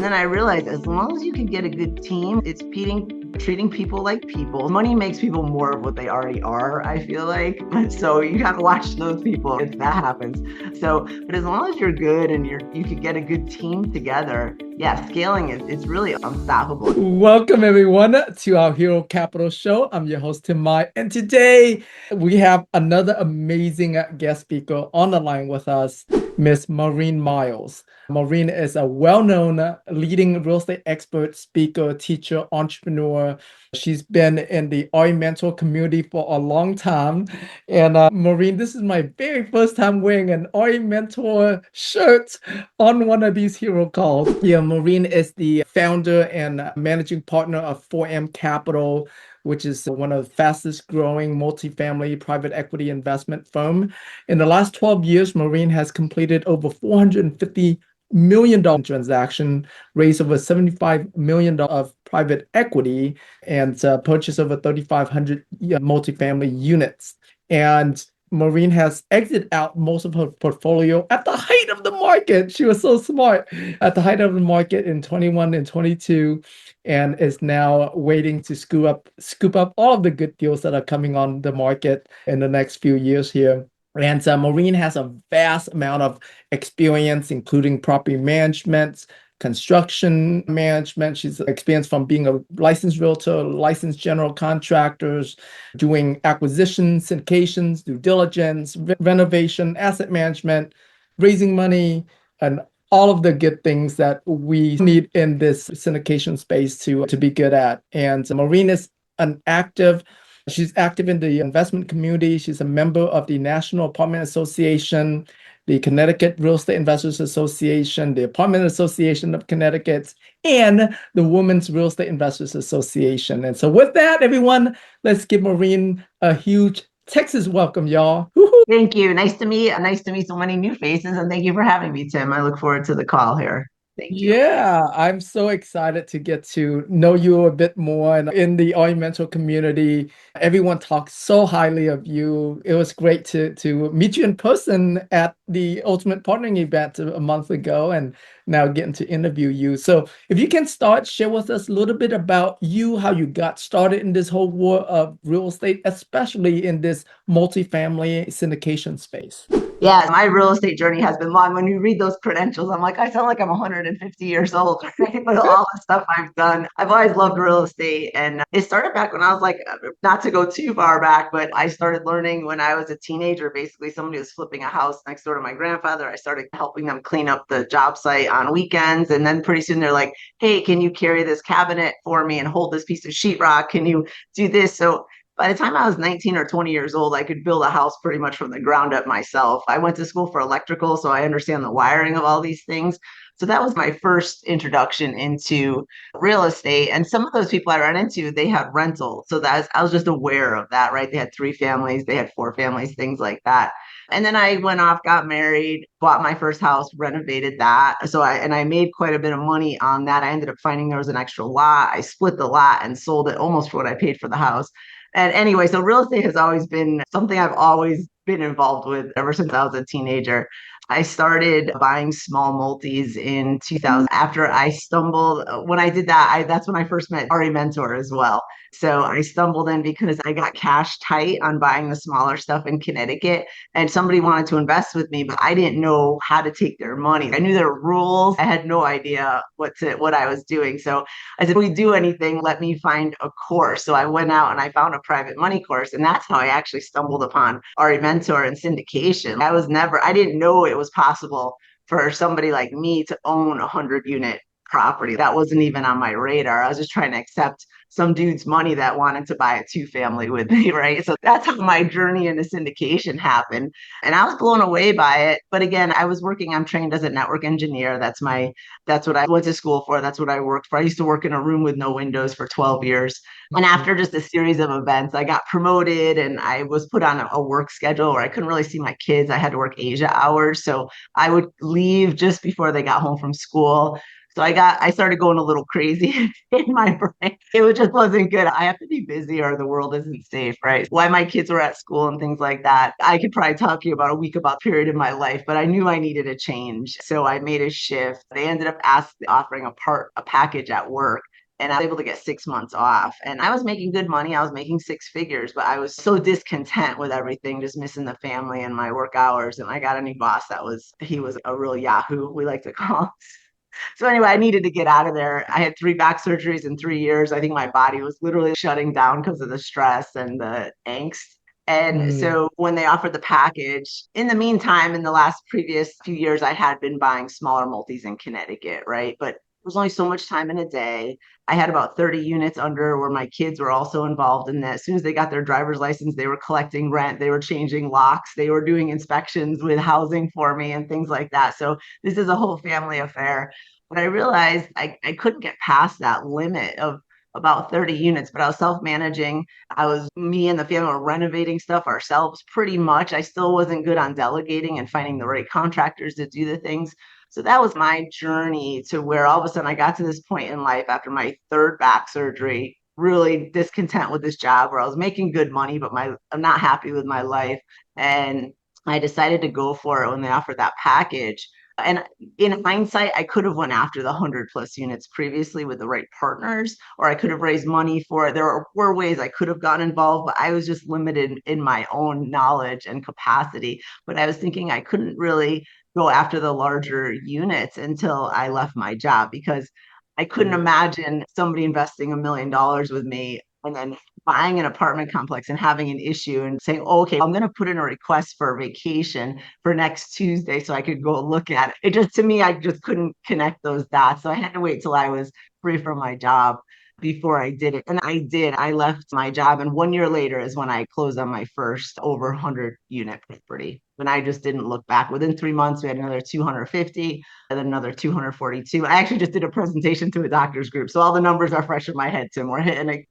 then I realized as long as you can get a good team, it's treating people like people. Money makes people more of what they already are, I feel like. So you got to watch those people if that happens. But as long as you're good and you can get a good team together, yeah, scaling it's really unstoppable. Welcome everyone to our Hero Capital Show. I'm your host Tim Mai, and today we have another amazing guest speaker on the line with us, Miss Maureen Miles. Maureen is a well-known leading real estate expert, speaker, teacher, entrepreneur. She's been in the RE mentor community for a long time. And Maureen, this is my very first time wearing an RE mentor shirt on one of these hero calls. Yeah, Maureen is the founder and managing partner of 4M Capital, which is one of the fastest growing multifamily private equity investment firm. In the last 12 years, Maureen has completed over $450 million transaction, raised over $75 million of private equity, and purchased over 3,500 multifamily units. And Maureen has exited out most of her portfolio at the height of the market. She was so smart at the height of the market in 21 and 22, and is now waiting to scoop up all of the good deals that are coming on the market in the next few years here. And Maureen has a vast amount of experience, including property management, construction management. She's experienced from being a licensed realtor, licensed general contractors, doing acquisitions, syndications, due diligence, renovation, asset management, raising money, and all of the good things that we need in this syndication space to be good at. And Maureen is she's active in the investment community. She's a member of the National Apartment Association, the Connecticut Real Estate Investors Association, the Apartment Association of Connecticut, and the Women's Real Estate Investors Association. And so with that, everyone, let's give Maureen a huge Texas welcome, y'all. Woo-hoo. Thank you. Nice to meet so many new faces, and thank you for having me, Tim. I look forward to the call here. Thank you. Yeah, I'm so excited to get to know you a bit more. And in the Oriental community, everyone talks so highly of you. It was great to meet you in person at the Ultimate Partnering event a month ago, and now getting to interview you. So if you can share with us a little bit about you, how you got started in this whole world of real estate, especially in this multifamily syndication space. Yeah, my real estate journey has been long. When you read those credentials, I'm like, I sound like I'm 150 years old, right? With all the stuff I've done. I've always loved real estate. And it started back when I was like, not to go too far back, but I started learning when I was a teenager. Basically, somebody was flipping a house next door to my grandfather. I started helping them clean up the job site on weekends. And then pretty soon they're like, hey, can you carry this cabinet for me and hold this piece of sheetrock? Can you do this? So by the time I was 19 or 20 years old, I could build a house pretty much from the ground up myself. I went to school for electrical, so I understand the wiring of all these things. So that was my first introduction into real estate. And some of those people I ran into, they had rentals. So I was just aware of that, right? They had 3 families, they had 4 families, things like that. And then I went off, got married, bought my first house, renovated that. I made quite a bit of money on that. I ended up finding there was an extra lot. I split the lot and sold it almost for what I paid for the house. And anyway, so real estate has always been something I've always been involved with ever since I was a teenager. I started buying small multis in 2000 after I stumbled. When I did that, that's when I first met Ari Mentor as well. So I stumbled in because I got cash tight on buying the smaller stuff in Connecticut, and somebody wanted to invest with me, but I didn't know how to take their money. I knew their rules. I had no idea what I was doing. So I said, if we do anything, let me find a course. So I went out and I found a private money course. And that's how I actually stumbled upon Ari Mentor and syndication. I didn't know it was possible for somebody like me to own a 100 unit property. That wasn't even on my radar. I was just trying to accept some dude's money that wanted to buy a 2 family with me, right? So that's how my journey into syndication happened. And I was blown away by it. But again, I'm trained as a network engineer. That's what I went to school for. That's what I worked for. I used to work in a room with no windows for 12 years. And after just a series of events, I got promoted and I was put on a work schedule where I couldn't really see my kids. I had to work Asia hours. So I would leave just before they got home from school, So I started going a little crazy in my brain. Just wasn't good. I have to be busy or the world isn't safe, right? Why my kids were at school and things like that. I could probably talk to you about a week about period in my life, but I knew I needed a change. So I made a shift. They ended up offering a package at work, and I was able to get 6 months off. And I was making good money. I was making six figures, but I was so discontent with everything, just missing the family and my work hours. And I got a new boss he was a real Yahoo, we like to call him. So anyway, I needed to get out of there. I had three back surgeries in 3 years. I think my body was literally shutting down because of the stress and the angst. And Mm, so when they offered the package, in the meantime, in the last previous few years, I had been buying smaller multis in Connecticut, right? But there was only so much time in a day. I had about 30 units under where my kids were also involved in that. As soon as they got their driver's license, they were collecting rent, they were changing locks, they were doing inspections with housing for me and things like that. So this is a whole family affair. But I realized I couldn't get past that limit of about 30 units, but I was self-managing. Me and the family were renovating stuff ourselves pretty much. I still wasn't good on delegating and finding the right contractors to do the things. So that was my journey to where all of a sudden I got to this point in life after my third back surgery, really discontent with this job where I was making good money, but I'm not happy with my life. And I decided to go for it when they offered that package. And in hindsight, I could have went after the 100+ units previously with the right partners, or I could have raised money for it. Were ways I could have gotten involved, but I was just limited in my own knowledge and capacity. But I was thinking I couldn't really go after the larger units until I left my job because I couldn't mm, imagine somebody investing $1 million with me and then buying an apartment complex and having an issue and saying, oh, okay, I'm going to put in a request for a vacation for next Tuesday so I could go look at it. It just, to me, I just couldn't connect those dots. So I had to wait till I was free from my job before I did it. And I did. I left my job. And 1 year later is when I closed on my first over 100 unit property. And I just didn't look back. Within 3 months, we had another 250 and then another 242. I actually just did a presentation to a doctor's group. So all the numbers are fresh in my head, Tim. We're hitting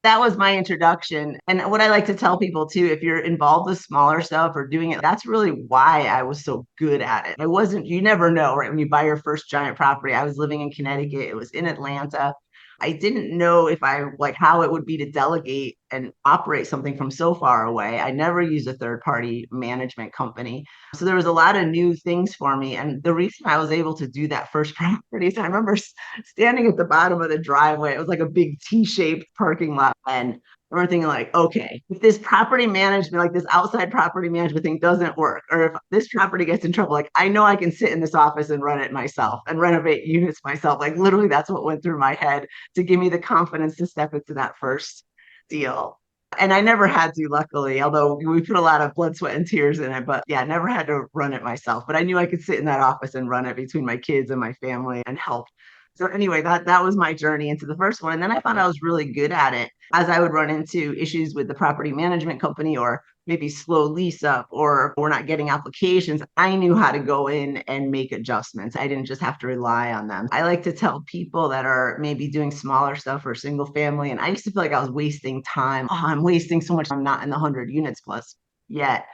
that was my introduction. And what I like to tell people too, if you're involved with smaller stuff or doing it, that's really why I was so good at it. I wasn't, you never know, right? When you buy your first giant property, I was living in Connecticut, it was in Atlanta. I didn't know if I like how it would be to delegate and operate something from so far away. I never used a third party management company. So there was a lot of new things for me. And the reason I was able to do that first property is I remember standing at the bottom of the driveway. It was like a big T-shaped parking lot. And I remember thinking like, okay, if this property management, like this outside property management thing doesn't work, or if this property gets in trouble, like I know I can sit in this office and run it myself and renovate units myself. Like literally that's what went through my head to give me the confidence to step into that first deal. And I never had to, luckily, although we put a lot of blood, sweat, and tears in it. But yeah, I never had to run it myself. But I knew I could sit in that office and run it between my kids and my family and help. So anyway, that was my journey into the first one. And then I found I was really good at it as I would run into issues with the property management company or maybe slow lease up or we're not getting applications. I knew how to go in and make adjustments. I didn't just have to rely on them. I like to tell people that are maybe doing smaller stuff or single family. And I used to feel like I was wasting time. Oh, I'm wasting so much. I'm not in the 100 units plus yet.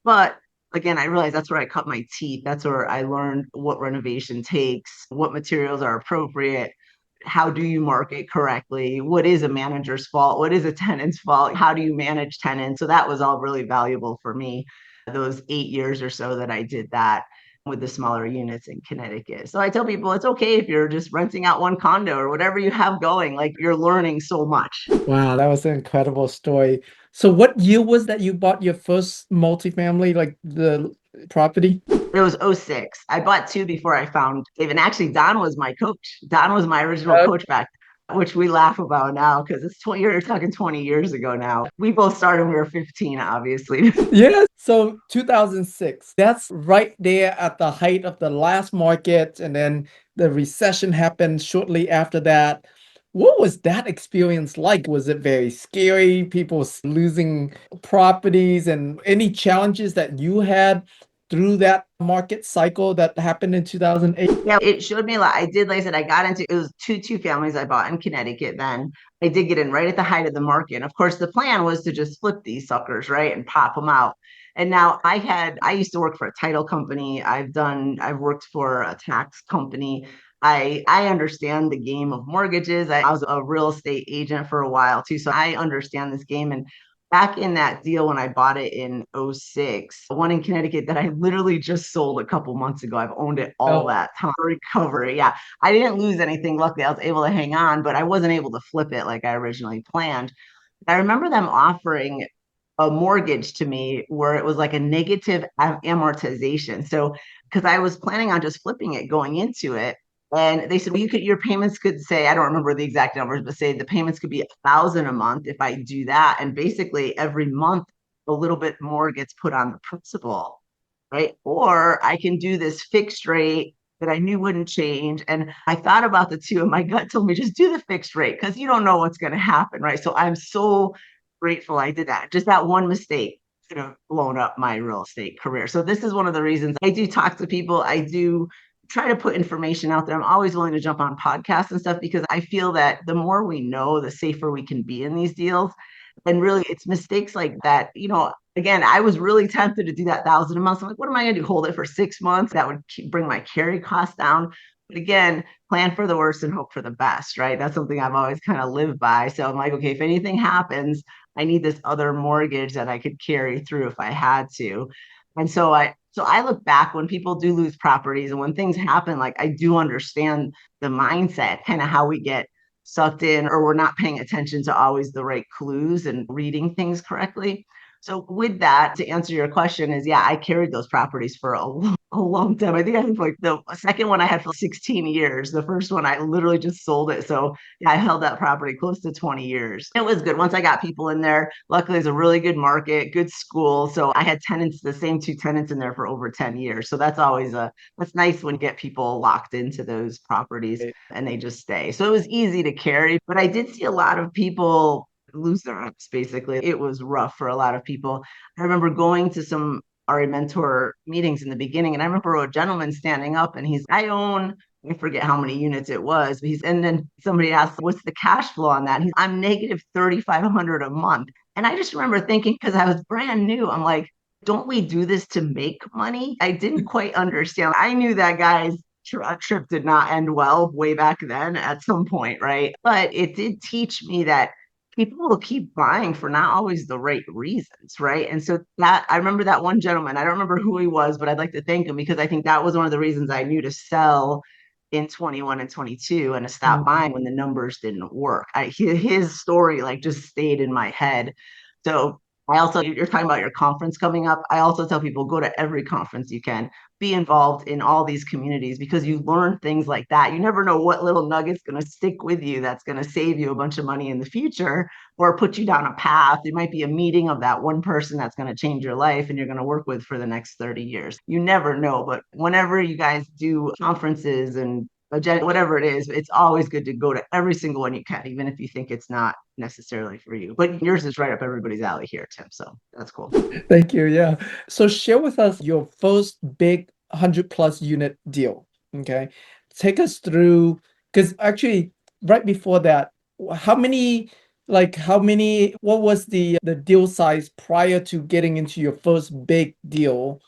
But again, I realized that's where I cut my teeth. That's where I learned what renovation takes, what materials are appropriate, how do you market correctly, what is a manager's fault, what is a tenant's fault, how do you manage tenants. So that was all really valuable for me, those 8 years or so that I did that with the smaller units in Connecticut. So I tell people it's okay if you're just renting out one condo or whatever you have going, like you're learning so much. wow, that was an incredible story. So what year was that you bought your first multifamily, like the property? It was '06. I bought two before I found Dave. And actually, Don was my coach. Don was my original coach back, which we laugh about now because it's 20, you're talking 20 years ago now. We both started when we were 15, obviously. Yeah, so 2006, that's right there at the height of the last market, and then the recession happened shortly after that. What was that experience like? Was it very scary? People losing properties, and any challenges that you had through that market cycle that happened in 2008? Yeah, it showed me a lot. I did, like I said, I got into it was two families I bought in Connecticut then. I did get in right at the height of the market. And of course, the plan was to just flip these suckers, right? And pop them out. And now I used to work for a title company. I've worked for a tax company. I understand the game of mortgages. I was a real estate agent for a while too, so I understand this game. And back in that deal when I bought it in '06, one in Connecticut that I literally just sold a couple months ago. I've owned it all Oh, that time. Recovery. Yeah. I didn't lose anything. Luckily, I was able to hang on, but I wasn't able to flip it like I originally planned. I remember them offering a mortgage to me where it was like a negative amortization. So, because I was planning on just flipping it going into it. And they said, well, your payments could say, I don't remember the exact numbers, but say the payments could be 1,000 a month if I do that. And basically every month, a little bit more gets put on the principal, right? Or I can do this fixed rate that I knew wouldn't change. And I thought about the two, and my gut told me just do the fixed rate because you don't know what's going to happen, right? So I'm so grateful I did that. Just that one mistake could have blown up my real estate career. So this is one of the reasons I do talk to people. I do try to put information out there. I'm always willing to jump on podcasts and stuff because I feel that the more we know, the safer we can be in these deals. And really, it's mistakes like that. Again, I was really tempted to do that 1,000 a month. I'm like, what am I going to do? Hold it for 6 months? That would bring my carry cost down. But again, plan for the worst and hope for the best, right? That's something I've always kind of lived by. So I'm like, okay, if anything happens, I need this other mortgage that I could carry through if I had to. And so I look back when people do lose properties and when things happen, like I do understand the mindset, kind of how we get sucked in or we're not paying attention to always the right clues and reading things correctly. So with that, to answer your question is, yeah, I carried those properties for a long time. I think I had like the second one I had for 16 years. The first one I literally just sold it. So yeah, I held that property close to 20 years. It was good. Once I got people in there, luckily it's a really good market, good school. So I had tenants, the same two tenants in there for over 10 years. So that's nice when you get people locked into those properties and they just stay. So it was easy to carry, but I did see a lot of people lose their ups basically. It was rough for a lot of people. I remember going to some RA mentor meetings in the beginning, and I remember a gentleman standing up and I forget how many units it was. And then somebody asked, what's the cash flow on that? I'm negative 3,500 a month. And I just remember thinking, because I was brand new, I'm like, don't we do this to make money? I didn't quite understand. I knew that guy's trip did not end well way back then at some point, right? But it did teach me that people will keep buying for not always the right reasons, right? And so that I remember that one gentleman, I don't remember who he was, but I'd like to thank him because I think that was one of the reasons I knew to sell in 21 and 22 and to stop mm, buying when the numbers didn't work. His story like just stayed in my head. So I also, you're talking about your conference coming up. I also tell people go to every conference you can, be involved in all these communities because you learn things like that. You never know what little nugget's going to stick with you that's going to save you a bunch of money in the future or put you down a path. It might be a meeting of that one person that's going to change your life and you're going to work with for the next 30 years. You never know. But whenever you guys do conferences and whatever it is, it's always good to go to every single one you can, even if you think it's not necessarily for you. But yours is right up everybody's alley here, Tim. So that's cool. thank you. Yeah. So share with us your first big 100 plus unit deal. Okay. Take us through, because actually, right before that, what was the deal size prior to getting into your first big deal?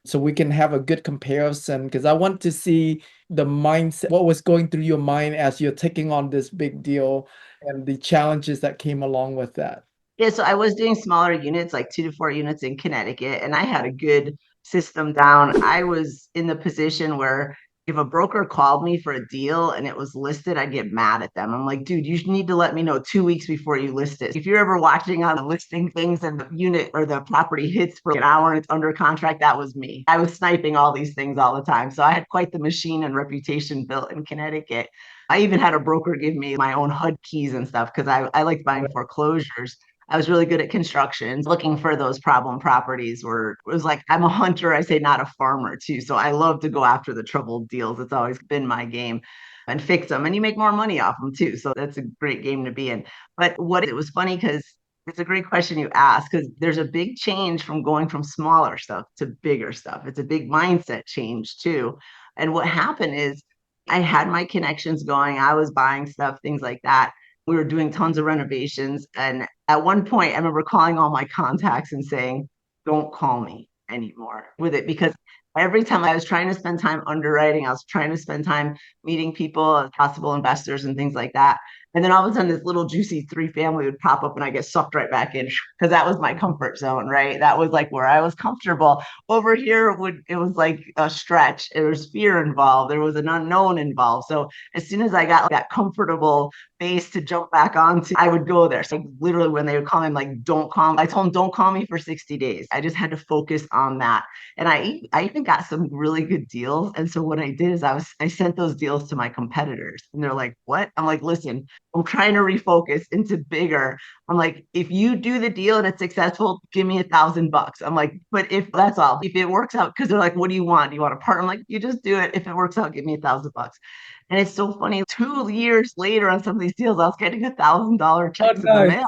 So we can have a good comparison, because I want to see the mindset, what was going through your mind as you're taking on this big deal and the challenges that came along with that. Yeah, so I was doing smaller units, like 2 to 4 units in Connecticut, and I had a good system down. I was in the position where if a broker called me for a deal and it was listed, I'd get mad at them. I'm like, dude, you need to let me know 2 weeks before you list it. If you're ever watching on the listing things and the unit or the property hits for an hour and it's under contract, that was me. I was sniping all these things all the time. So I had quite the machine and reputation built in Connecticut. I even had a broker give me my own HUD keys and stuff because I liked buying foreclosures. I was really good at construction, looking for those problem properties where it was like, I'm a hunter, I say not a farmer too. So I love to go after the troubled deals. It's always been my game and fix them. And you make more money off them too. So that's a great game to be in. But it was funny because it's a great question you ask because there's a big change from going from smaller stuff to bigger stuff. It's a big mindset change too. And what happened is I had my connections going, I was buying stuff, things like that. We were doing tons of renovations. And at one point, I remember calling all my contacts and saying, don't call me anymore with it because every time I was trying to spend time underwriting, I was trying to spend time meeting people, possible investors and things like that. And then all of a sudden, this little juicy three family would pop up and I get sucked right back in because that was my comfort zone, right? That was like where I was comfortable. Over here, it was like a stretch. There was fear involved. There was an unknown involved. So as soon as I got that comfortable base to jump back onto, I would go there. So literally, when they would call me, I'm like, don't call me. I told them, don't call me for 60 days. I just had to focus on that. And I even got some really good deals. And so what I did is I sent those deals to my competitors, and they're like, "What?" I'm like, "Listen, I'm trying to refocus into bigger." I'm like, "If you do the deal and it's successful, give me $1,000." I'm like, "But if that's all, if it works out," because they're like, "What do you want? Do you want a partner?" I'm like, "You just do it. If it works out, give me $1,000." And it's so funny. 2 years later, on some of these deals, I was getting $1,000 Oh, checks in the nice. mail.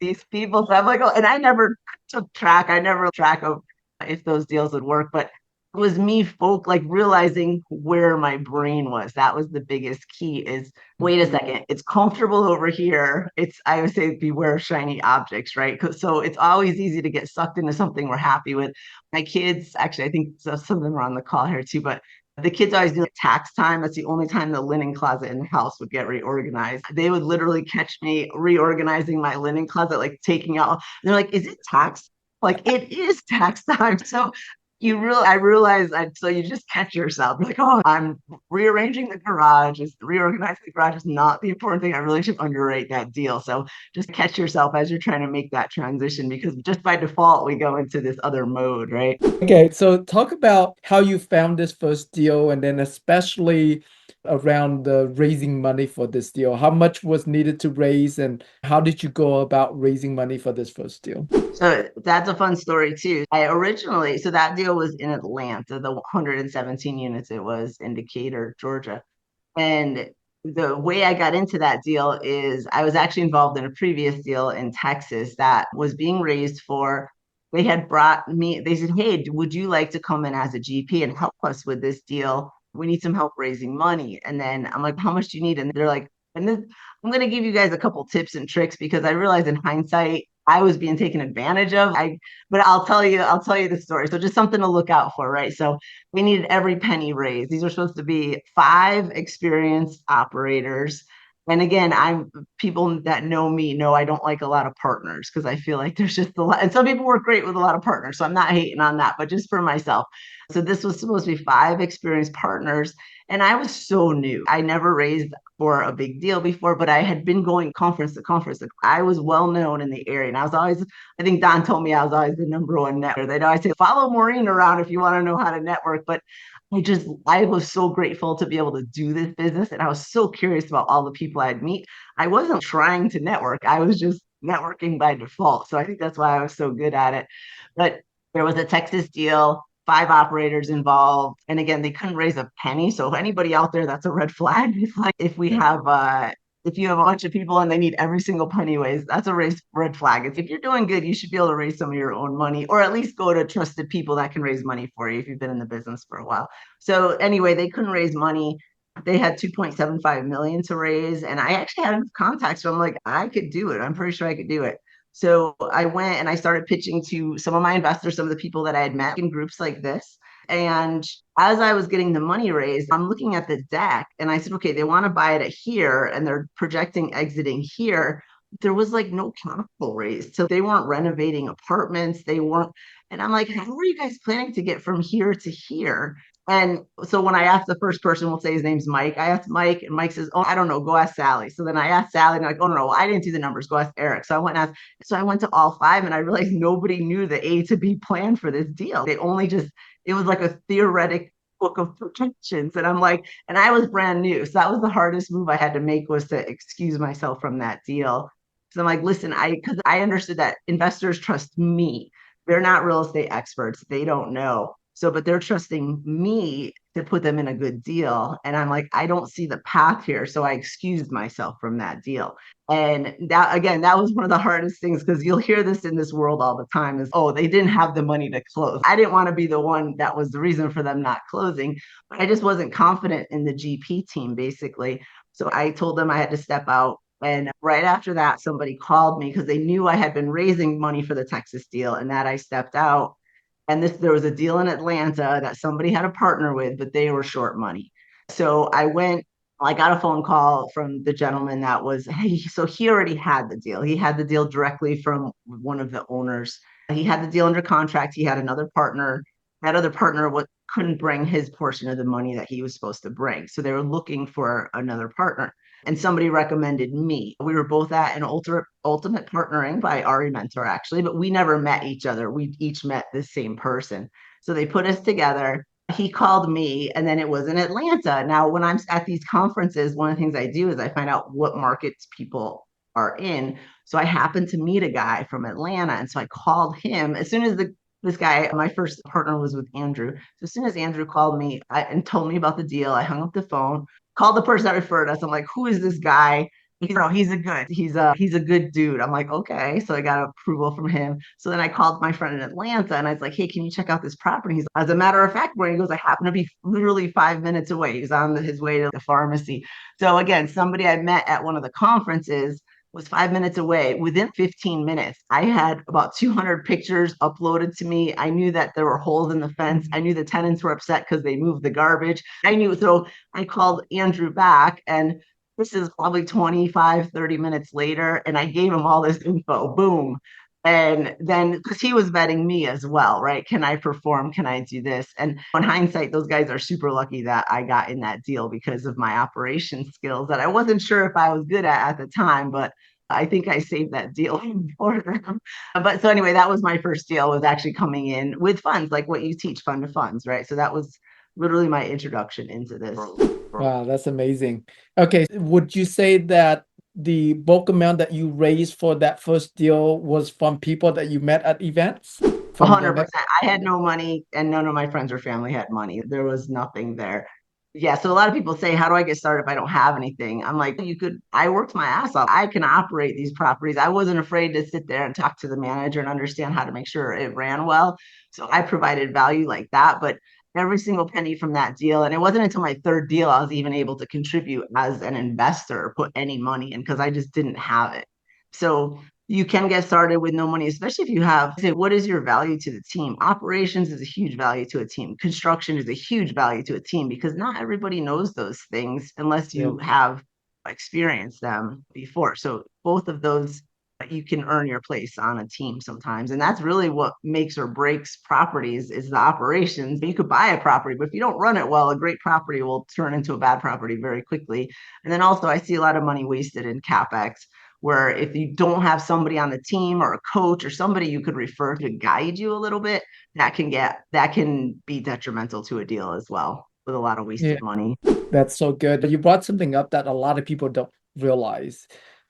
These people, so I'm like, oh, and I never took track. I never track of if those deals would work, but it was me like realizing where my brain was. That was the biggest key is wait a second, it's comfortable over here. It's I would say beware shiny objects, right? So it's always easy to get sucked into something we're happy with. My kids, actually, I think some of them are on the call here too, but the kids always do tax time. That's the only time the linen closet in the house would get reorganized. They would literally catch me reorganizing my linen closet, like taking out. They're like, "Is it tax?" Like it is tax time. So I realized that. So you just catch yourself like, oh, I'm rearranging the garage. Is reorganizing the garage is not the important thing. I really should underrate that deal. So just catch yourself as you're trying to make that transition because just by default we go into this other mode, right? Okay, so talk about how you found this first deal and then especially around the raising money for this deal. How much was needed to raise and how did you go about raising money for this first deal? So that's a fun story too. So that deal was in Atlanta, the 117 units it was in Decatur, Georgia. And the way I got into that deal is I was actually involved in a previous deal in Texas that was being raised for. They had brought me, they said, "Hey, would you like to come in as a GP and help us with this deal? We need some help raising money." And then I'm like, "How much do you need?" And they're like, and this, I'm going to give you guys a couple tips and tricks because I realized in hindsight, I was being taken advantage of. But I'll tell you the story. So just something to look out for, right? So we needed every penny raised. These are supposed to be five experienced operators. And again, I'm people that know me know I don't like a lot of partners because I feel like there's just a lot. And some people work great with a lot of partners. So I'm not hating on that, but just for myself. So this was supposed to be five experienced partners. And I was so new. I never raised for a big deal before, but I had been going conference to conference. I was well known in the area. And I was always, I think Don told me I was always the number one networker. They'd always say, follow Maureen around if you want to know how to network. But I was so grateful to be able to do this business. And I was so curious about all the people I'd meet. I wasn't trying to network, I was just networking by default. So I think that's why I was so good at it. But there was a Texas deal, five operators involved. And again, they couldn't raise a penny. So anybody out there, that's a red flag. It's like if you have a bunch of people and they need every single penny raised, that's a red flag. If you're doing good, you should be able to raise some of your own money or at least go to trusted people that can raise money for you if you've been in the business for a while. So anyway, they couldn't raise money. They had 2.75 million to raise. And I actually had contacts. So I'm like, I could do it. I'm pretty sure I could do it. So I went and I started pitching to some of my investors, some of the people that I had met in groups like this. And as I was getting the money raised, I'm looking at the deck and I said, okay, they want to buy it at here and they're projecting exiting here. There was like no capital raised. So they weren't renovating apartments. They weren't. And I'm like, how are you guys planning to get from here to here? And so when I asked the first person, we'll say his name's Mike. I asked Mike, and Mike says, "Oh, I don't know. Go ask Sally." So then I asked Sally, and I'm like, "Oh no, I didn't do the numbers. Go ask Eric." So I went and asked. So I went to all five, and I realized nobody knew the A to B plan for this deal. They only just it was like a theoretic book of projections, and I'm like, and I was brand new, so that was the hardest move I had to make was to excuse myself from that deal. So I'm like, listen, because I understood that investors trust me. They're not real estate experts. They don't know. So, but they're trusting me to put them in a good deal. And I'm like, I don't see the path here. So I excused myself from that deal. And that, again, that was one of the hardest things because you'll hear this in this world all the time is, oh, they didn't have the money to close. I didn't want to be the one that was the reason for them not closing, but I just wasn't confident in the GP team, basically. So I told them I had to step out. And right after that, somebody called me because they knew I had been raising money for the Texas deal and that I stepped out. And there was a deal in Atlanta that somebody had a partner with, but they were short money. So I got a phone call from the gentleman that was, hey, so he already had the deal. He had the deal directly from one of the owners. He had the deal under contract. He had another partner. That other partner couldn't bring his portion of the money that he was supposed to bring. So they were looking for another partner. And somebody recommended me. We were both at an ultimate partnering by Ari Mentor, actually, but we never met each other. We each met the same person. So they put us together. He called me, and then it was in Atlanta. Now, when I'm at these conferences, one of the things I do is I find out what markets people are in. So I happened to meet a guy from Atlanta. And so I called him as soon as this guy, my first partner was with Andrew. So as soon as Andrew called me and told me about the deal, I hung up the phone, called the person that referred us. I'm like, who is this guy? He's a good dude. I'm like, okay. So I got approval from him. So then I called my friend in Atlanta and I was like, hey, can you check out this property? As a matter of fact, where he goes, I happen to be literally 5 minutes away. He's on his way to the pharmacy. So again, somebody I met at one of the conferences was 5 minutes away. Within 15 minutes, I had about 200 pictures uploaded to me. I knew that there were holes in the fence. I knew the tenants were upset because they moved the garbage. I knew. So I called Andrew back, and this is probably 25, 30 minutes later. And I gave him all this info. Boom. And then, because he was vetting me as well, right? Can I perform? Can I do this? And in hindsight, those guys are super lucky that I got in that deal because of my operation skills that I wasn't sure if I was good at the time, but I think I saved that deal for them. But so anyway, that was my first deal, was actually coming in with funds, like what you teach, fund to funds, right? So that was literally my introduction into this. Wow, that's amazing. Okay, would you say that the bulk amount that you raised for that first deal was from people that you met at events? From the net? 100%. I had no money, and none of my friends or family had money. There was nothing there. Yeah. So a lot of people say, how do I get started if I don't have anything? I'm like, I worked my ass off. I can operate these properties. I wasn't afraid to sit there and talk to the manager and understand how to make sure it ran well. So I provided value like that. But every single penny from that deal, and it wasn't until my third deal I was even able to contribute as an investor, put any money in, because I just didn't have it. So you can get started with no money, especially if you have, say, what is your value to the team? Operations is a huge value to a team. Construction is a huge value to a team, because not everybody knows those things unless Yeah. you have experienced them before. So both of those, you can earn your place on a team sometimes. And that's really what makes or breaks properties, is the operations. You could buy a property, but if you don't run it well, a great property will turn into a bad property very quickly. And then also I see a lot of money wasted in CapEx, where if you don't have somebody on the team or a coach or somebody you could refer to guide you a little bit, that can be detrimental to a deal as well, with a lot of Yeah, wasted money. that's so good. You brought something up that a lot of people don't realize.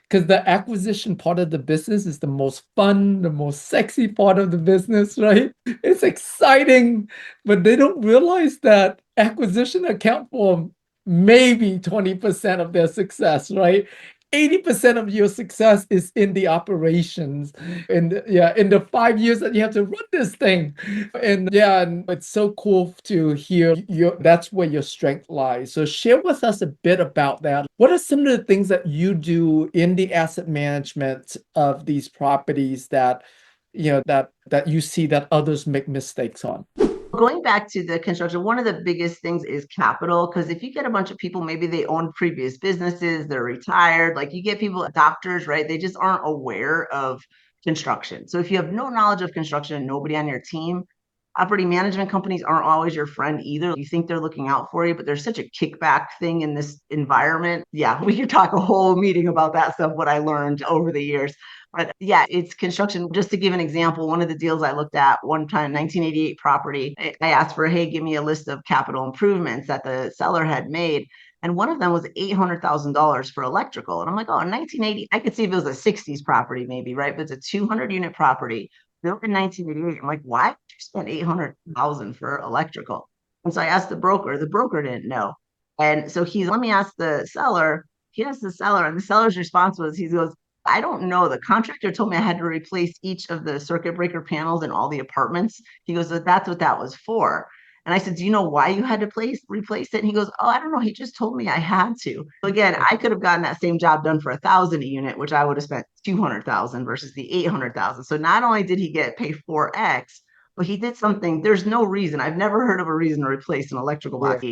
Because the acquisition part of the business is the most fun, the most sexy part of the business, right? It's exciting, but they don't realize that acquisition account for maybe 20% of their success, right? 80% of your success is in the operations, and yeah, in the 5 years that you have to run this thing. And yeah, and it's so cool to hear that's where your strength lies. So share with us a bit about that. What are some of the things that you do in the asset management of these properties that that you see that others make mistakes on? Going back to the construction, one of the biggest things is capital. Because if you get a bunch of people, maybe they own previous businesses, they're retired, like you get people, doctors, right? They just aren't aware of construction. So if you have no knowledge of construction and nobody on your team, property management companies aren't always your friend either. You think they're looking out for you, but there's such a kickback thing in this environment. Yeah, we could talk a whole meeting about that stuff, what I learned over the years. But yeah, it's construction. Just to give an example, one of the deals I looked at one time, 1988 property, I asked for, hey, give me a list of capital improvements that the seller had made. And one of them was $800,000 for electrical. And I'm like, oh, in 1980, I could see if it was a 60s property, maybe, right? But it's a 200 unit property built in 1988. I'm like, why would you spend 800,000 for electrical? And so I asked the broker. The broker didn't know. And so let me ask the seller. He asked the seller, and the seller's response was, he goes, I don't know. The contractor told me I had to replace each of the circuit breaker panels in all the apartments. He goes, that's what that was for. And I said, do you know why you had to replace it? And he goes, oh, I don't know. He just told me I had to. So again, I could have gotten that same job done for 1,000 a unit, which I would have spent 200,000 versus the 800,000. So not only did he pay 4x, But he did something, there's no reason. I've never heard of a reason to replace an electrical Yeah. box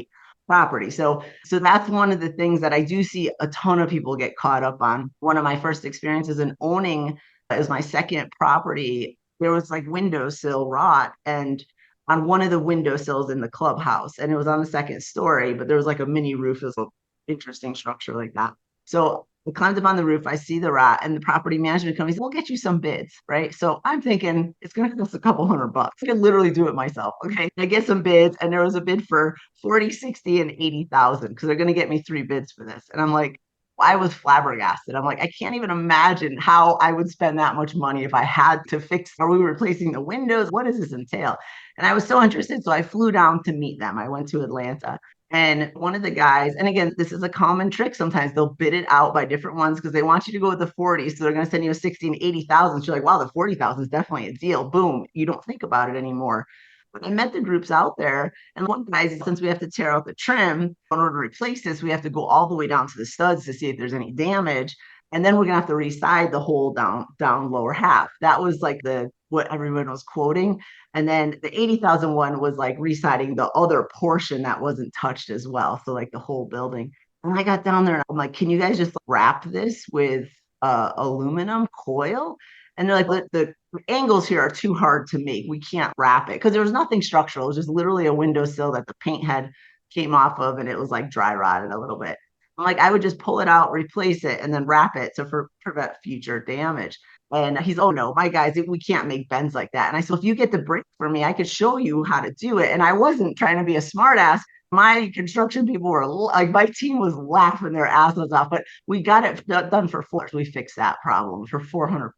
property. So that's one of the things that I do see a ton of people get caught up on. One of my first experiences in owning is my second property. There was like windowsill rot and on one of the windowsills in the clubhouse, and it was on the second story, but there was like a mini roof. It was an interesting structure like that. So I climbed up on the roof, I see the rot, and the property management company said, we'll get you some bids, right? So I'm thinking it's going to cost a couple $100. I can literally do it myself. Okay. I get some bids, and there was a bid for 40, 60, and 80,000 because they're going to get me 3 bids for this. And I'm like, I was flabbergasted. I'm like, I can't even imagine how I would spend that much money if I had to fix, are we replacing the windows? What does this entail? And I was so interested. So I flew down to meet them. I went to Atlanta. And one of the guys, and again, this is a common trick. Sometimes they'll bid it out by different ones because they want you to go with the 40. So they're going to send you a 60 and 80,000. So you're like, wow, the 40,000 is definitely a deal. Boom. You don't think about it anymore. But I met the groups out there, and one guy said, since we have to tear out the trim in order to replace this, we have to go all the way down to the studs to see if there's any damage. And then we're gonna have to reside the whole down lower half. That was like the what everyone was quoting. And then the 80,000 one was like residing the other portion that wasn't touched as well. So like the whole building. And I got down there and I'm like, can you guys just wrap this with aluminum coil? And they're like, the angles here are too hard to make. We can't wrap it because there was nothing structural. It was just literally a windowsill that the paint had came off of and it was like dry rotted a little bit. I'm like, I would just pull it out, replace it, and then wrap it to prevent future damage. And he's, oh no, my guys, we can't make bends like that. And I said, if you get the brick for me, I could show you how to do it. And I wasn't trying to be a smartass. My construction people were like, my team was laughing their asses off, but we got it done for four. We fixed that problem for $400.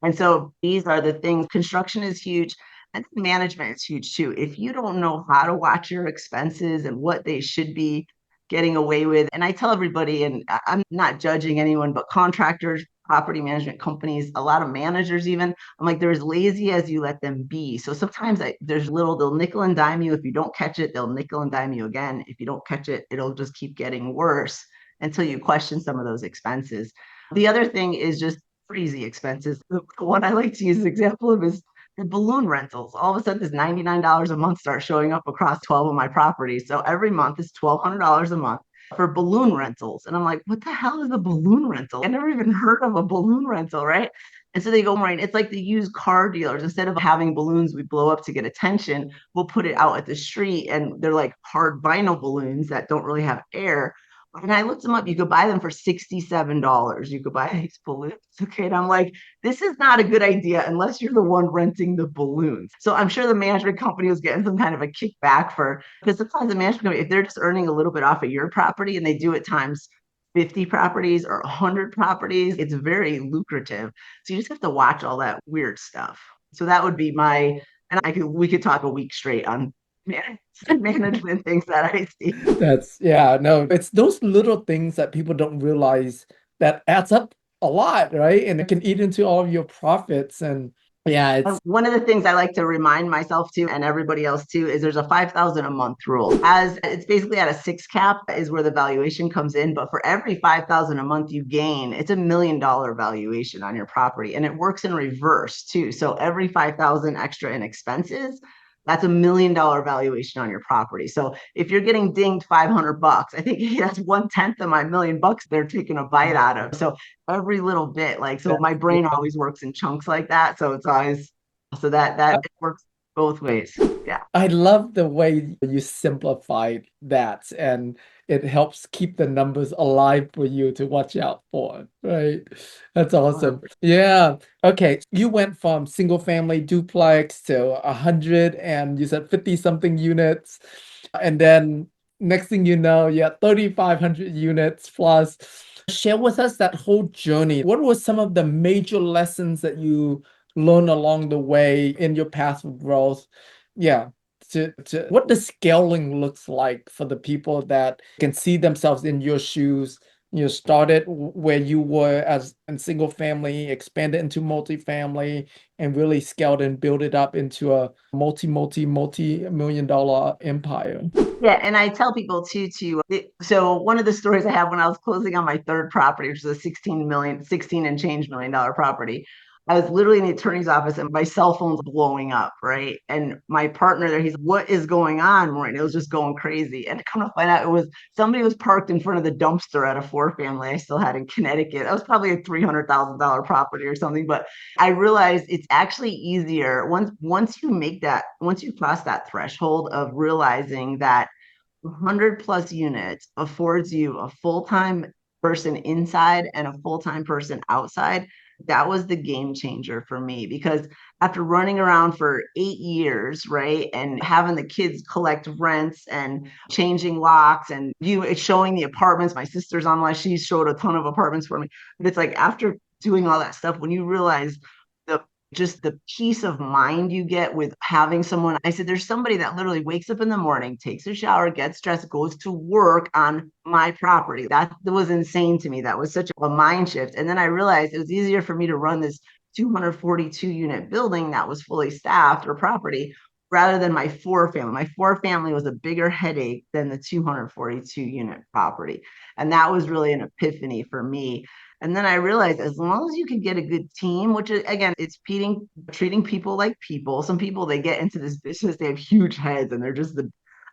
And so these are the things. Construction is huge. And management is huge too. If you don't know how to watch your expenses and what they should be getting away with, and I tell everybody, and I'm not judging anyone, but contractors, property management companies, a lot of managers even, I'm like, they're as lazy as you let them be. So sometimes there's little, they'll nickel and dime you. If you don't catch it, they'll nickel and dime you again. If you don't catch it, it'll just keep getting worse until you question some of those expenses. The other thing is just crazy expenses. The one I like to use an example of is the balloon rentals. All of a sudden, this $99 a month starts showing up across 12 of my properties. So every month is $1,200 a month for balloon rentals. And I'm like, what the hell is a balloon rental? I never even heard of a balloon rental, right? And so they go, right, it's like the used car dealers. Instead of having balloons we blow up to get attention, we'll put it out at the street and they're like hard vinyl balloons that don't really have air. And I looked them up. You could buy them for $67. You could buy these balloons. Okay. And I'm like, this is not a good idea unless you're the one renting the balloons. So I'm sure the management company was getting some kind of a kickback for, because sometimes the management company, if they're just earning a little bit off of your property and they do it times 50 properties or 100 properties, it's very lucrative. So you just have to watch all that weird stuff. So that would be my, and we could talk a week straight on management things that I see. That's yeah, no, it's those little things that people don't realize that adds up a lot, right? And it can eat into all of your profits. And yeah, it's One of the things I like to remind myself too, and everybody else too, is there's a 5,000 a month rule. As it's basically at a six cap is where the valuation comes in. But for every 5,000 a month you gain, it's $1 million valuation on your property, and it works in reverse too. So every 5,000 extra in expenses, that's $1 million valuation on your property. So if you're getting dinged $500, I think hey, that's 1/10 of my $1 million they're taking a bite out of. So every little bit, like, so my brain yeah. always works in chunks like that. So it's always, so that it works both ways. Yeah. I love the way you simplified that, and it helps keep the numbers alive for you to watch out for, right? That's awesome. Yeah. Okay. You went from single family duplex to 100 and you said 50 something units. And then next thing you know, you had 3,500 units plus. Share with us that whole journey. What were some of the major lessons that you learned along the way in your path of growth? Yeah, to what the scaling looks like for the people that can see themselves in your shoes. You started where you were as in single family, expanded into multifamily, and really scaled and built it up into a multi-million dollar empire. Yeah, and I tell people so one of the stories I have when I was closing on my third property, which was a 16 and change $1 million property. I was literally in the attorney's office and my cell phone's blowing up, right? And my partner there, he's like, what is going on, Maureen? It was just going crazy. And come to find out, it was somebody was parked in front of the dumpster at a four family I still had in Connecticut. That was probably a $300,000 property or something. But I realized it's actually easier once you cross that threshold of realizing that 100 plus units affords you a full-time person inside and a full-time person outside. That was the game changer for me because after running around for 8 years, right, and having the kids collect rents and changing locks and showing the apartments, my sister's online, she showed a ton of apartments for me. But it's like after doing all that stuff, when you realize the just the peace of mind you get with having someone. I said, there's somebody that literally wakes up in the morning, takes a shower, gets dressed, goes to work on my property. That was insane to me. That was such a mind shift. And then I realized it was easier for me to run this 242 unit building that was fully staffed or property rather than my four family. My four family was a bigger headache than the 242 unit property. And that was really an epiphany for me. And then I realized as long as you can get a good team, which is, again, it's treating people like people. Some people, they get into this business, they have huge heads and they're just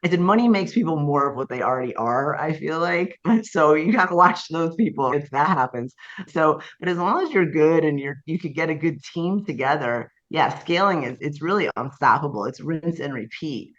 I said, money makes people more of what they already are, I feel like. So you have to watch those people if that happens. So, but as long as you're good and you could get a good team together, yeah, scaling it's really unstoppable. It's rinse and repeat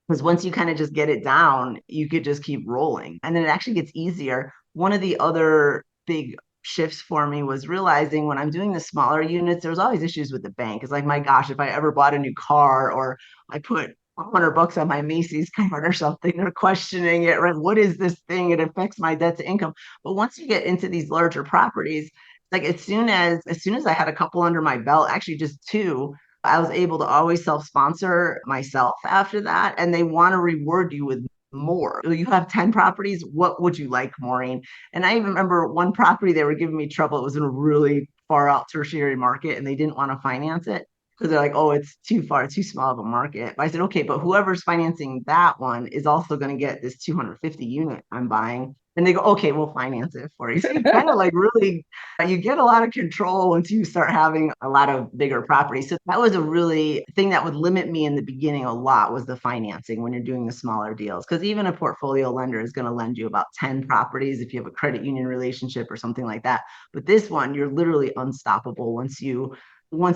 because once you kind of just get it down, you could just keep rolling. And then it actually gets easier. One of the other big shifts for me was realizing when I'm doing the smaller units, there's always issues with the bank. It's like, my gosh, if I ever bought a new car or I put $100 on my Macy's card or something, they're questioning it, right? What is this thing? It affects my debt to income. But once you get into these larger properties, like as soon as I had a couple under my belt, actually just two, I was able to always self-sponsor myself after that. And they want to reward you with more. You have 10 properties. What would you like, Maureen? And I even remember one property they were giving me trouble. It was in a really far out tertiary market and they didn't want to finance it because they're like, oh, it's too far, too small of a market. But I said, okay, but whoever's financing that one is also going to get this 250 unit I'm buying. And they go, okay, we'll finance it for you. So you kind of like really you get a lot of control once you start having a lot of bigger properties. So that was a really thing that would limit me in the beginning a lot was the financing when you're doing the smaller deals. Because even a portfolio lender is going to lend you about 10 properties if you have a credit union relationship or something like that. But this one, you're literally unstoppable once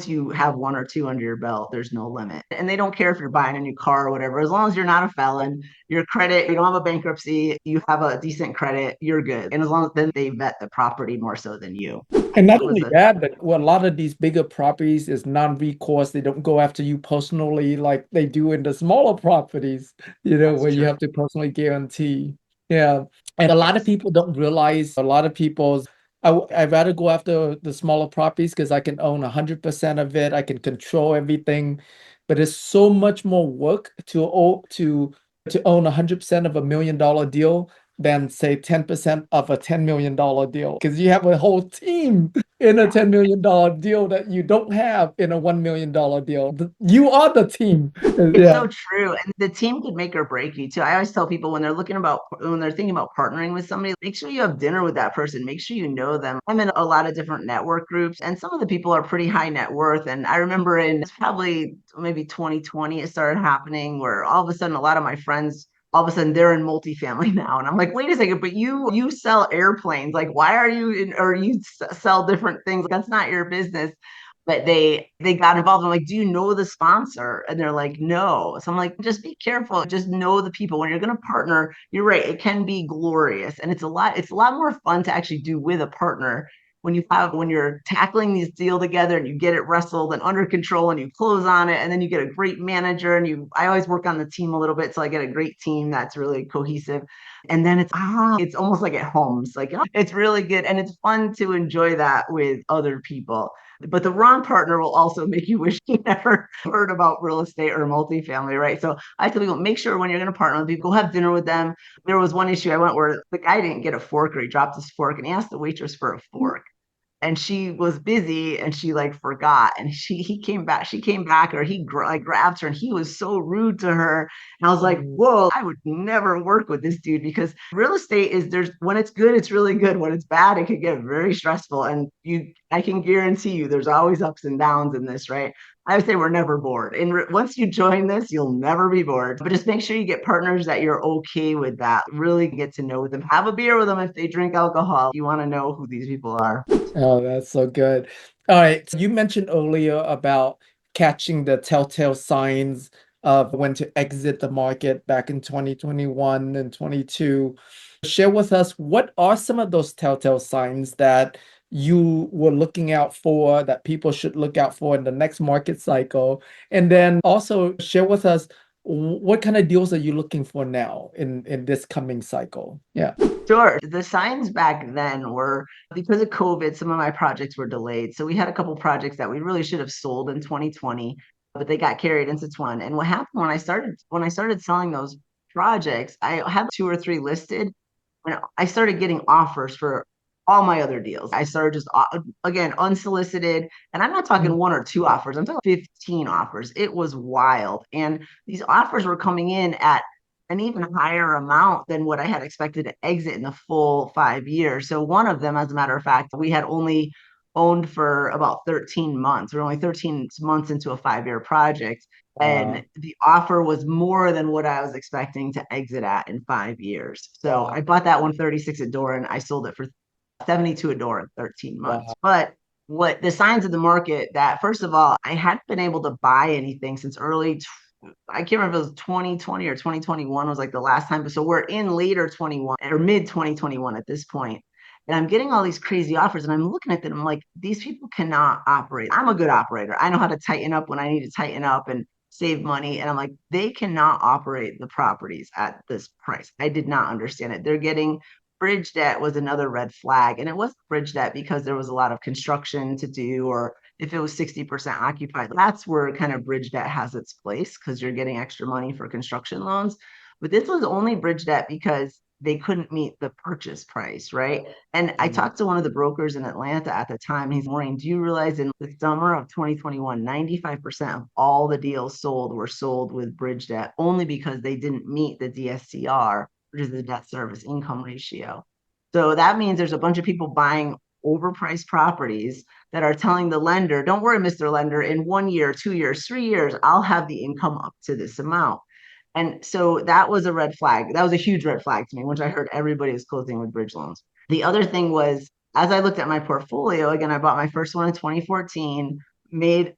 you have one or two under your belt, there's no limit. And they don't care if you're buying a new car or whatever. As long as you're not a felon, your credit, you don't have a bankruptcy, you have a decent credit, you're good. And as long as then they vet the property more so than you. And not That was only a that, but well, a lot of these bigger properties is non-recourse. They don't go after you personally like they do in the smaller properties, that's where you true. have to personally guarantee. Yeah. And a lot of Yes. people don't realize a lot of people's I'd rather go after the smaller properties because I can own 100% of it. I can control everything. But it's so much more work to own 100% of $1 million deal than say 10% of a $10 million deal because you have a whole team in a $10 million deal that you don't have in a $1 million deal. You are the team. It's Yeah. so true. And the team could make or break you too. I always tell people when they're thinking about partnering with somebody, make sure you have dinner with that person. Make sure you know them. I'm in a lot of different network groups and some of the people are pretty high net worth. And I remember it's probably maybe 2020, it started happening where all of a sudden a lot of my friends all of a sudden they're in multifamily now. And I'm like, wait a second, but you sell airplanes. Like, why are you in, or you sell different things? That's not your business. But they got involved. I'm like, do you know the sponsor? And they're like, no. So I'm like, just be careful. Just know the people. When you're going to partner, you're right. It can be glorious, and it's a lot more fun to actually do with a partner when you're tackling these deal together and you get it wrestled and under control and you close on it and then you get a great manager and I always work on the team a little bit so I get a great team that's really cohesive and then it's almost like at home. It's like it's really good and it's fun to enjoy that with other people. But the wrong partner will also make you wish you never heard about real estate or multifamily, right? So I tell people, make sure when you're going to partner with people, go have dinner with them. There was one issue I went where the guy didn't get a fork or he dropped his fork and he asked the waitress for a fork. and she was busy and she like forgot, and she came back, or like grabbed her and he was so rude to her. And I was like, Mm. whoa, I would never work with this dude, because real estate is, there's, when it's good it's really good, when it's bad it can get very stressful, and I can guarantee you there's always ups and downs in this, right? I would say we're never bored. And once you join this, you'll never be bored. But just make sure you get partners that you're okay with that. Really get to know them. Have a beer with them if they drink alcohol. You want to know who these people are. Oh, that's so good. All right. So you mentioned earlier about catching the telltale signs of when to exit the market back in 2021 and 22. Share with us what are some of those telltale signs that you were looking out for, that people should look out for in the next market cycle? And then also share with us what kind of deals are you looking for now in this coming cycle? Yeah. Sure. The signs back then were, because of COVID, some of my projects were delayed. So we had a couple projects that we really should have sold in 2020, but they got carried into 2021. And what happened when I started selling those projects, I had two or three listed. When I started getting offers for all my other deals, I started just, again, unsolicited. And I'm not talking one or two offers, I'm talking 15 offers. It was wild. And these offers were coming in at an even higher amount than what I had expected to exit in the full 5 years. So one of them, as a matter of fact, we had only owned for about 13 months. We're only 13 months into a 5 year project. And Wow. the offer was more than what I was expecting to exit at in 5 years. So I Wow. bought that 136 a door and I sold it for 72 a door in 13 months. Wow. But what the signs of the market, that first of all, I hadn't been able to buy anything since I can't remember if it was 2020 or 2021 was like the last time. So we're in later 21 or mid 2021 at this point. And I'm getting all these crazy offers and I'm looking at them. I'm like, these people cannot operate. I'm a good operator. I know how to tighten up when I need to tighten up and save money. And I'm like, they cannot operate the properties at this price. I did not understand it. They're getting bridge debt was another red flag. And it wasn't bridge debt because there was a lot of construction to do, or if it was 60% occupied. That's where kind of bridge debt has its place, because you're getting extra money for construction loans. But this was only bridge debt because they couldn't meet the purchase price, right? And I Mm. talked to one of the brokers in Atlanta at the time. He's, Maureen, do you realize in the summer of 2021, 95% of all the deals sold were sold with bridge debt, only because they didn't meet the DSCR, which is the debt service income ratio. So that means there's a bunch of people buying overpriced properties that are telling the lender, don't worry, Mr. Lender, in 1 year, 2 years, 3 years, I'll have the income up to this amount. And so that was a red flag. That was a huge red flag to me once I heard everybody was closing with bridge loans. The other thing was, as I looked at my portfolio, again, I bought my first one in 2014. We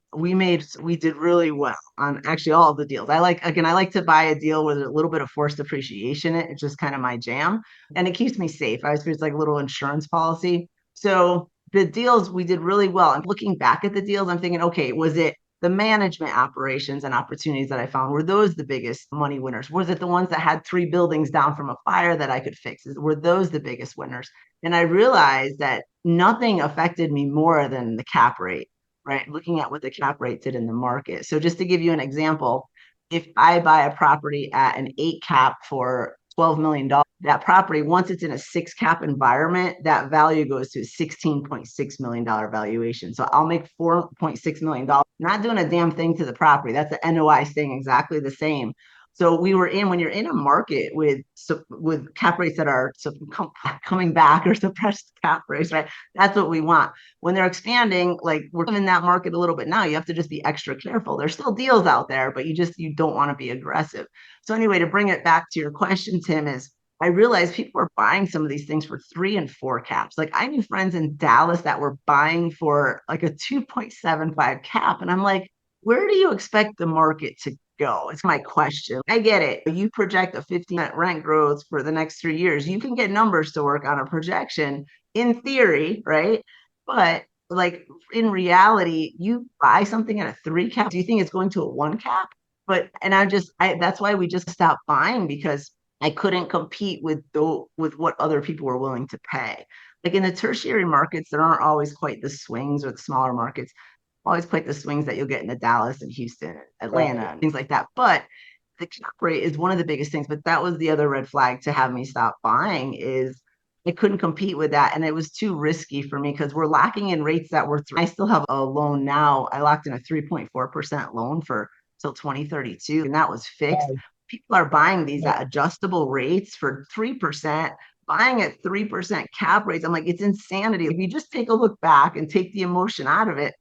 did really well on actually all of the deals. I like to buy a deal with a little bit of forced appreciation. It's just kind of my jam, and it keeps me safe. I was it's like a little insurance policy. So the deals we did really well. And looking back at the deals, I'm thinking, okay, was it the management operations and opportunities that I found? Were those the biggest money winners? Was it the ones that had 3 buildings down from a fire that I could fix? Were those the biggest winners? And I realized that nothing affected me more than the cap rate, right? Looking at what the cap rate did in the market. So just to give you an example, if I buy a property at an 8 cap for $12 million, that property, once it's in a 6 cap environment, that value goes to $16.6 million valuation. So I'll make $4.6 million, not doing a damn thing to the property. That's the NOI staying exactly the same. So when you're in a market with cap rates that are coming back, or suppressed cap rates, right? That's what we want. When they're expanding, like we're in that market a little bit now, you have to just be extra careful. There's still deals out there, but you don't want to be aggressive. So anyway, to bring it back to your question, Tim, is I realized people are buying some of these things for 3 and 4 caps. Like I knew friends in Dallas that were buying for like a 2.75 cap. And I'm like, where do you expect the market to go? It's my question. I get it. You project a 15% rent growth for the next 3 years. You can get numbers to work on a projection in theory, right? But like in reality, you buy something at a 3 cap. Do you think it's going to a 1 cap? That's why we just stopped buying, because I couldn't compete with what other people were willing to pay. Like in the tertiary markets, there aren't always quite the swings, or the smaller markets, always quite the swings that you'll get in the Dallas and Houston, Atlanta, Right. and things like that. But the cap rate is one of the biggest things. But that was the other red flag to have me stop buying, is I couldn't compete with that. And it was too risky for me because we're locking in rates that were, I still have a loan now. I locked in a 3.4% loan for till 2032, and that was fixed. Wow. People are buying these Right. at adjustable rates for 3%, buying at 3% cap rates. I'm like, it's insanity. If you just take a look back and take the emotion out of it,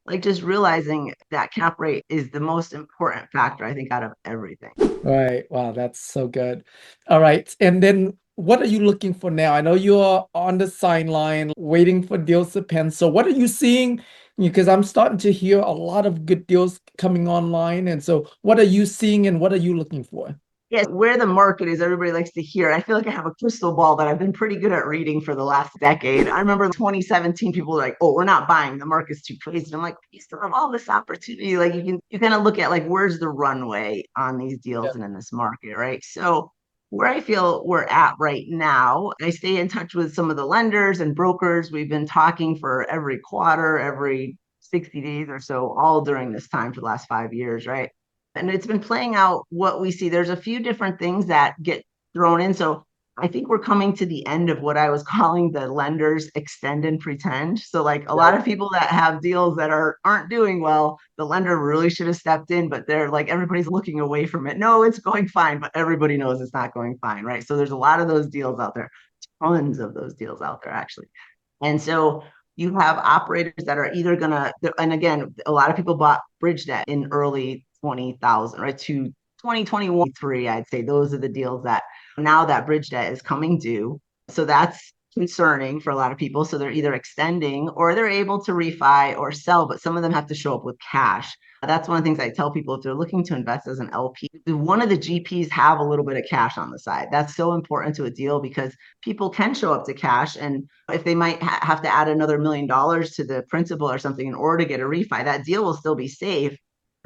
like just realizing that cap rate is the most important factor, I think, out of everything. Right. Wow, that's so good. All right. And then what are you looking for now? I know you're on the sideline waiting for deals to pencil. What are you seeing? Because I'm starting to hear a lot of good deals coming online. And so what are you seeing and what are you looking for? Yes, where the market is, everybody likes to hear. I feel like I have a crystal ball that I've been pretty good at reading for the last decade. I remember 2017, people were like, "Oh, we're not buying. The market's too crazy." And I'm like, "You still have all this opportunity. Like you kind of look at like where's the runway on these Yeah. deals and in this market, right?" So where I feel we're at right now, I stay in touch with some of the lenders and brokers. We've been talking for every quarter, every 60 days or so, all during this time for the last 5 years, right? And it's been playing out what we see. There's a few different things that get thrown in. So I think we're coming to the end of what I was calling the lenders extend and pretend. So like a lot Right. of people that have deals that aren't doing well, the lender really should have stepped in, but they're like everybody's looking away from it. No, it's going fine, but everybody knows it's not going fine, right? So there's a lot of those deals out there, tons of those deals out there actually. And so you have operators that are either going to, and again, a lot of people bought bridge debt in early 20,000, right? To 2021, three, I'd say those are the deals that now that bridge debt is coming due. So that's concerning for a lot of people. So they're either extending or they're able to refi or sell, but some of them have to show up with cash. That's one of the things I tell people if they're looking to invest as an LP, one of the GPs have a little bit of cash on the side. That's so important to a deal because people can show up to cash, and if they might have to add another $1 million to the principal or something in order to get a refi, that deal will still be safe.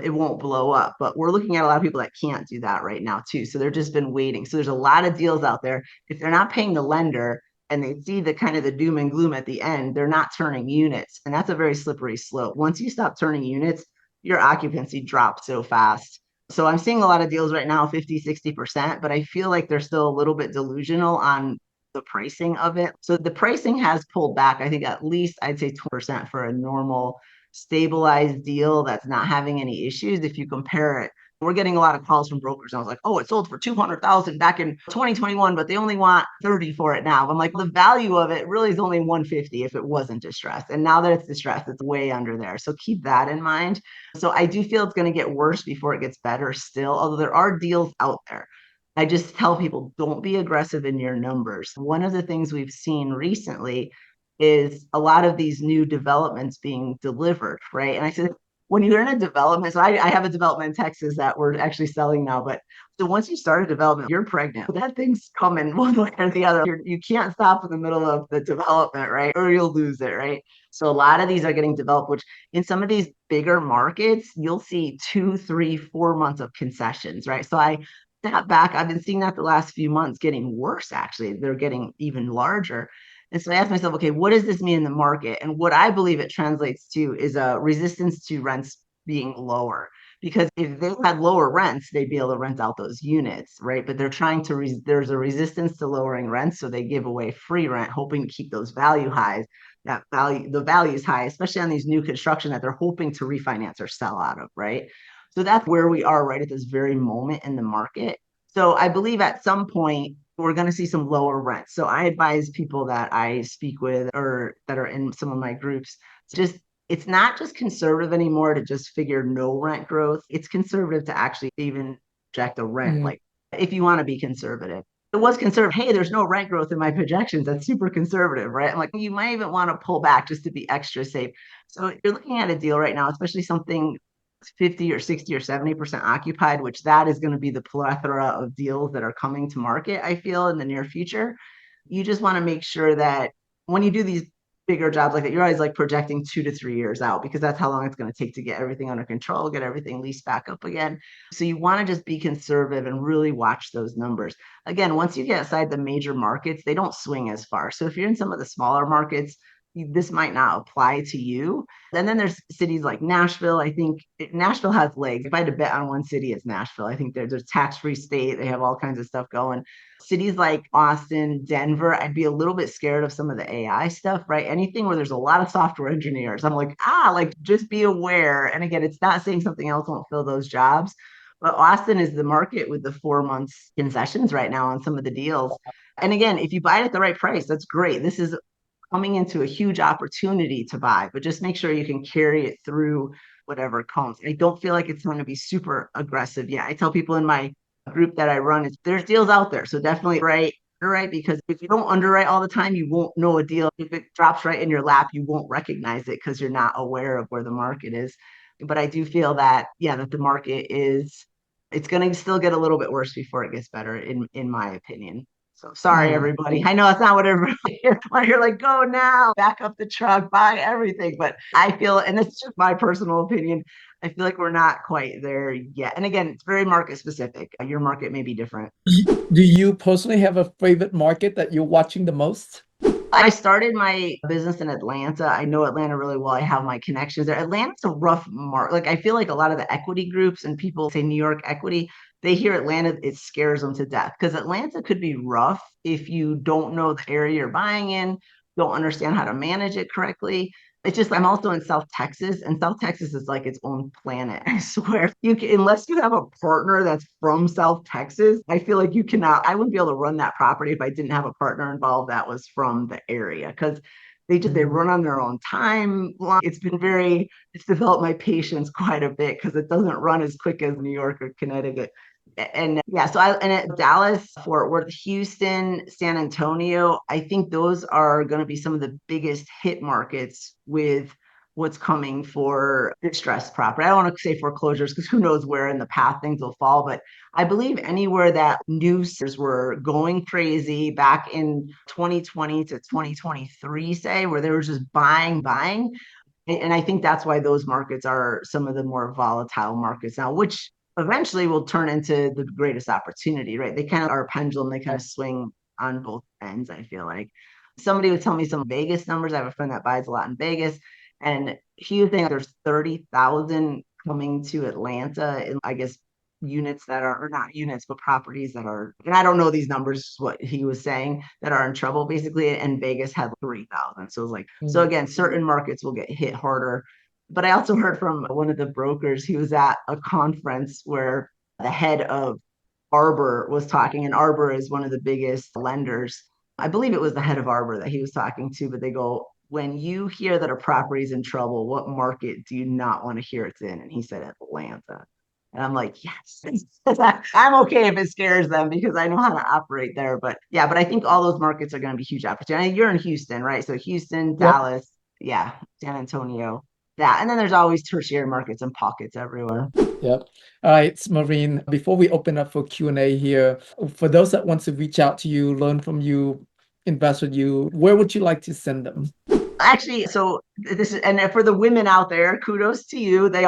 It won't blow up. But we're looking at a lot of people that can't do that right now too. So they're just been waiting. So there's a lot of deals out there. If they're not paying the lender and they see the kind of the doom and gloom at the end, they're not turning units. And that's a very slippery slope. Once you stop turning units, your occupancy drops so fast. So I'm seeing a lot of deals right now, 50, 60%, but I feel like they're still a little bit delusional on the pricing of it. So the pricing has pulled back, I think at least I'd say 20% for a normal stabilized deal that's not having any issues. If you compare it, we're getting a lot of calls from brokers. And I was like, oh, it sold for 200,000 back in 2021, but they only want 30 for it now. I'm like, the value of it really is only 150 if it wasn't distressed. And now that it's distressed, it's way under there. So keep that in mind. So I do feel it's going to get worse before it gets better still, although there are deals out there. I just tell people don't be aggressive in your numbers. One of the things we've seen recently is a lot of these new developments being delivered, right? And I said, when you're in a development, so I have a development in Texas that we're actually selling now, but so once you start a development, you're pregnant. That thing's coming one way or the other. You can't stop in the middle of the development, right? Or you'll lose it, right? So a lot of these are getting developed, which in some of these bigger markets, you'll see 2, 3, 4 months of concessions, right? So I step back. I've been seeing that the last few months getting worse, actually. They're getting even larger. And so I asked myself, okay, what does this mean in the market? And what I believe it translates to is a resistance to rents being lower. Because if they had lower rents, they'd be able to rent out those units, right? But they're trying to, there's a resistance to lowering rents. So they give away free rent, hoping to keep those value highs. That value, the value is high, especially on these new construction that they're hoping to refinance or sell out of, right? So that's where we are right at this very moment in the market. So I believe at some point we're going to see some lower rents. So I advise people that I speak with or that are in some of my groups, just it's not just conservative anymore to just figure no rent growth. It's conservative to actually even project a rent, Mm. like if you want to be conservative. It was conservative. Hey, there's no rent growth in my projections. That's super conservative, right? I'm like, you might even want to pull back just to be extra safe. So you're looking at a deal right now, especially something 50 or 60 or 70% occupied, which that is going to be the plethora of deals that are coming to market, I feel, in the near future. You just want to make sure that when you do these bigger jobs like that, you're always like projecting 2 to 3 years out because that's how long it's going to take to get everything under control, get everything leased back up again. So you want to just be conservative and really watch those numbers. Again, once you get outside the major markets, they don't swing as far. So if you're in some of the smaller markets, this might not apply to you. And then there's cities like Nashville. I think Nashville has legs. If I had to bet on one city, it's Nashville. I think there's a tax-free state. They have all kinds of stuff going. Cities like Austin, Denver, I'd be a little bit scared of some of the AI stuff, right? Anything where there's a lot of software engineers, I'm like, like just be aware. And again, it's not saying something else won't fill those jobs, but Austin is the market with the 4 months concessions right now on some of the deals. And again, if you buy it at the right price, that's great. This is coming into a huge opportunity to buy, but just make sure you can carry it through whatever comes. I don't feel like it's going to be super aggressive. Yeah, I tell people in my group that I run, there's deals out there. So definitely underwrite, because if you don't underwrite all the time, you won't know a deal. If it drops right in your lap, you won't recognize it because you're not aware of where the market is. But I do feel that, yeah, that the market is, it's going to still get a little bit worse before it gets better, in my opinion. So sorry, Mm. everybody. I know it's not what everybody when you're like, go now, back up the truck, buy everything. But I feel, and it's just my personal opinion, I feel like we're not quite there yet. And again, it's very market specific. Your market may be different. Do you personally have a favorite market that you're watching the most? I started my business in Atlanta. I know Atlanta really well. I have my connections there. Atlanta's a rough market. Like I feel like a lot of the equity groups and people say New York equity, they hear Atlanta, it scares them to death because Atlanta could be rough if you don't know the area you're buying in, don't understand how to manage it correctly. It's just I'm also in South Texas, and South Texas is like its own planet. I swear, you can, unless you have a partner that's from South Texas, I feel like you cannot. I wouldn't be able to run that property if I didn't have a partner involved that was from the area because they Mm. run on their own time. It's developed my patience quite a bit because it doesn't run as quick as New York or Connecticut. And yeah, so Dallas, Fort Worth, Houston, San Antonio, I think those are going to be some of the biggest hit markets with what's coming for distressed property. I don't want to say foreclosures because who knows where in the path things will fall, but I believe anywhere that new sellers were going crazy back in 2020 to 2023, say, where they were just buying. And I think that's why those markets are some of the more volatile markets now, which eventually will turn into the greatest opportunity, right? They kind of are a pendulum, they kind of swing on both ends, I feel like. Somebody would tell me some Vegas numbers. I have a friend that buys a lot in Vegas, and he would think there's 30,000 coming to Atlanta, in, I guess, units that are, or not units, but properties that are, and I don't know these numbers, what he was saying, that are in trouble basically. And Vegas had 3,000. So it was like, so Mm. again, certain markets will get hit harder. But I also heard from one of the brokers, he was at a conference where the head of Arbor was talking, and Arbor is one of the biggest lenders. I believe it was the head of Arbor that he was talking to, but they go, when you hear that a property is in trouble, what market do you not want to hear it's in? And he said Atlanta. And I'm like, yes, I'm okay if it scares them because I know how to operate there. But yeah, but I think all those markets are going to be huge opportunity. You're in Houston, right? So Houston, Yep. Dallas, yeah, San Antonio, that. And then there's always tertiary markets and pockets everywhere. Yep. All right, Maureen, before we open up for Q&A here, for those that want to reach out to you, learn from you, invest with you, where would you like to send them? Actually, so this is, and for the women out there, kudos to you. They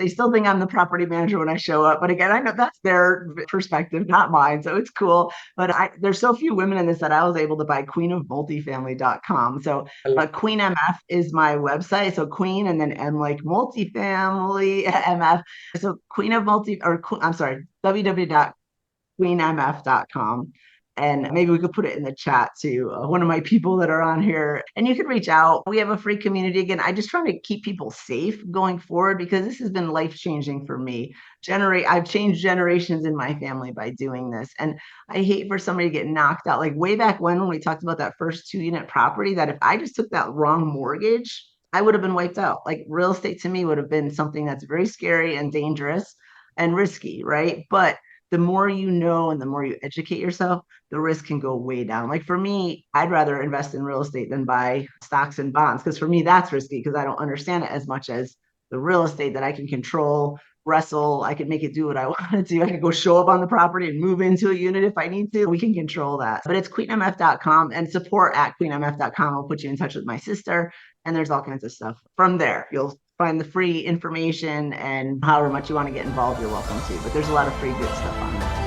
still think I'm the property manager when I show up, but again, I know that's their perspective, not mine, so it's cool. But there's so few women in this that I was able to buy queenofmultifamily.com. So Queen MF is my website, so Queen and then M like multifamily MF. So Queen of Multi, or I'm sorry, www.queenmf.com. And maybe we could put it in the chat to one of my people that are on here. And you can reach out. We have a free community. Again, I just try to keep people safe going forward because this has been life changing for me. I've changed generations in my family by doing this. And I hate for somebody to get knocked out. Like way back when we talked about that first 2 unit property, that if I just took that wrong mortgage, I would have been wiped out. Like real estate to me would have been something that's very scary and dangerous and risky, right? But the more you know and the more you educate yourself, the risk can go way down. Like for me, I'd rather invest in real estate than buy stocks and bonds because for me, that's risky because I don't understand it as much as the real estate that I can control, wrestle. I can make it do what I want to do. I can go show up on the property and move into a unit if I need to. We can control that. But it's queenmf.com and support at queenmf.com. I'll put you in touch with my sister. And there's all kinds of stuff from there. You'll find the free information, and however much you want to get involved, you're welcome to. But there's a lot of free good stuff on there.